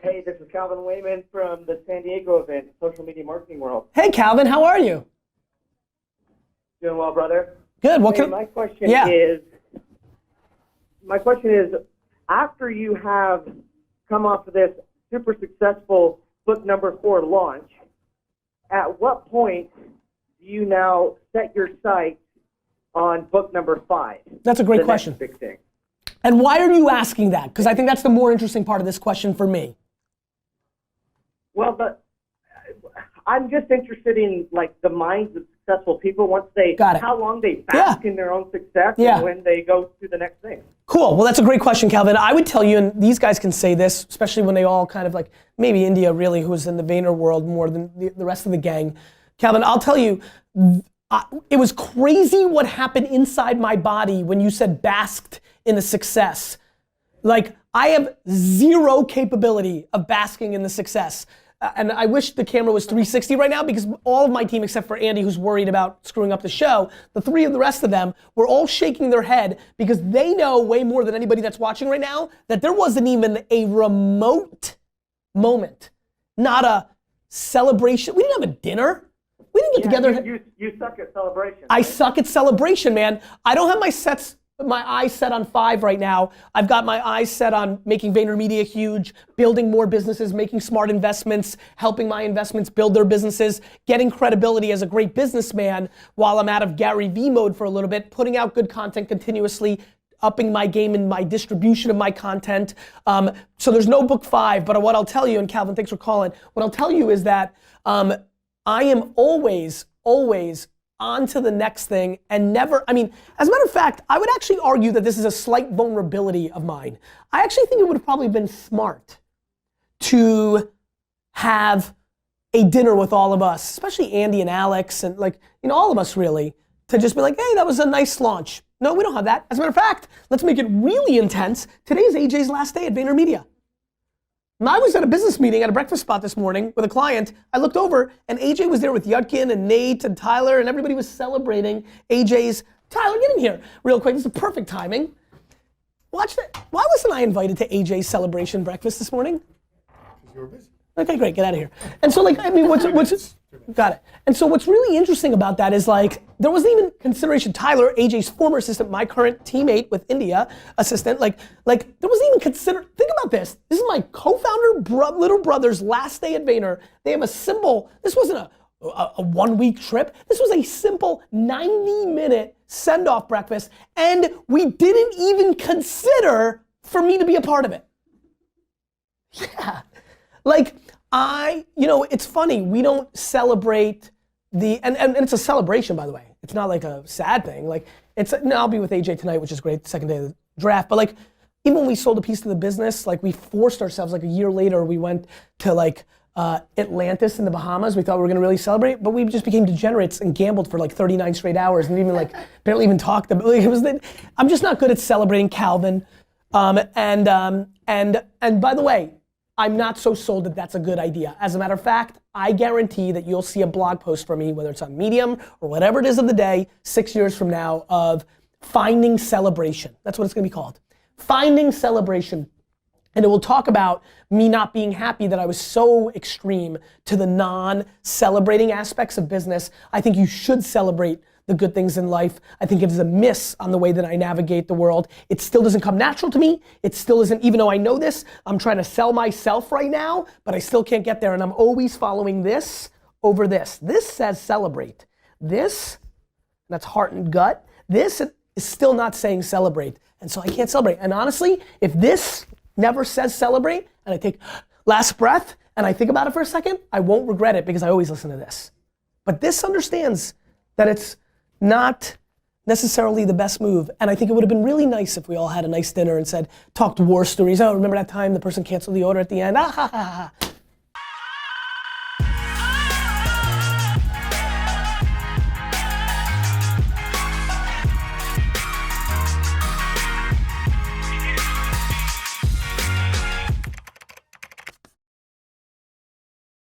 Hey, this is Calvin Wayman from the San Diego event, Social Media Marketing World. Hey, Calvin, how are you? Doing well, brother. Good. Hey, my question is, after you have come off of this super successful book number 4 launch, at what point do you now set your sights on book number 5? That's a great question. Next big thing. And why are you asking that? Because I think that's the more interesting part of this question for me. Well, I'm just interested in like the minds of successful people once they, how long they bask in their own success and when they go to the next thing. Cool. Well, that's a great question, Calvin. I would tell you, and these guys can say this, especially when they all kind of like, maybe India really, who's in the Vayner world more than the rest of the gang. Calvin, I'll tell you, it was crazy what happened inside my body when you said basked in the success. Like, I have zero capability of basking in the success. And I wish the camera was 360 right now because all of my team, except for Andy, who's worried about screwing up the show, the rest of them were all shaking their head because they know way more than anybody that's watching right now that there wasn't even a remote moment, not a celebration. We didn't have a dinner. We didn't get together. You suck at celebration. I suck at celebration, man. I don't have my eyes set on 5 right now. I've got my eyes set on making VaynerMedia huge, building more businesses, making smart investments, helping my investments build their businesses, getting credibility as a great businessman while I'm out of Gary Vee mode for a little bit, putting out good content continuously, upping my game in my distribution of my content. So there's no book 5, but what I'll tell you, and Calvin, thanks for calling, what I'll tell you is that I am always on to the next thing and never, I mean, as a matter of fact, I would actually argue that this is a slight vulnerability of mine. I actually think it would have probably been smart to have a dinner with all of us, especially Andy and Alex and like, all of us really, to just be like, hey, that was a nice launch. No, we don't have that. As a matter of fact, let's make it really intense. Today is AJ's last day at VaynerMedia. I was at a business meeting at a breakfast spot this morning with a client. I looked over and AJ was there with Yudkin and Nate and Tyler and everybody was celebrating AJ's, Tyler, get in here real quick. This is perfect timing. Watch that. Why wasn't I invited to AJ's celebration breakfast this morning? Because you were busy. Okay, great, get out of here. And so like, I mean, got it. And so what's really interesting about that is like, there wasn't even consideration. Tyler, AJ's former assistant, my current teammate with India assistant, like there wasn't even think about this. This is my co-founder, little brother's last day at Vayner. They have a simple, this wasn't a 1 week trip. This was a simple 90-minute send-off breakfast and we didn't even consider for me to be a part of it. Yeah, like, it's funny, we don't celebrate and it's a celebration, by the way. It's not like a sad thing. Like, I'll be with AJ tonight, which is great, second day of the draft, but like, even when we sold a piece of the business, like we forced ourselves, like a year later, we went to like Atlantis in the Bahamas. We thought we were gonna really celebrate, but we just became degenerates and gambled for like 39 straight hours and even like, barely even talked about it. I'm just not good at celebrating, Calvin. And by the way, I'm not so sold that that's a good idea. As a matter of fact, I guarantee that you'll see a blog post from me, whether it's on Medium or whatever it is of the day, 6 years from now, of finding celebration. That's what it's gonna be called. Finding celebration. And it will talk about me not being happy that I was so extreme to the non-celebrating aspects of business. I think you should celebrate the good things in life. I think it is a miss on the way that I navigate the world. It still doesn't come natural to me. It still isn't, even though I know this, I'm trying to sell myself right now, but I still can't get there. And I'm always following this over this. This says celebrate. This, that's heart and gut. This is still not saying celebrate. And so I can't celebrate. And honestly, if this never says celebrate, and I take last breath, and I think about it for a second, I won't regret it because I always listen to this. But this understands that it's not necessarily the best move. And I think it would have been really nice if we all had a nice dinner and talked war stories. Oh, remember that time the person canceled the order at the end? Ah, ha, ha, ha.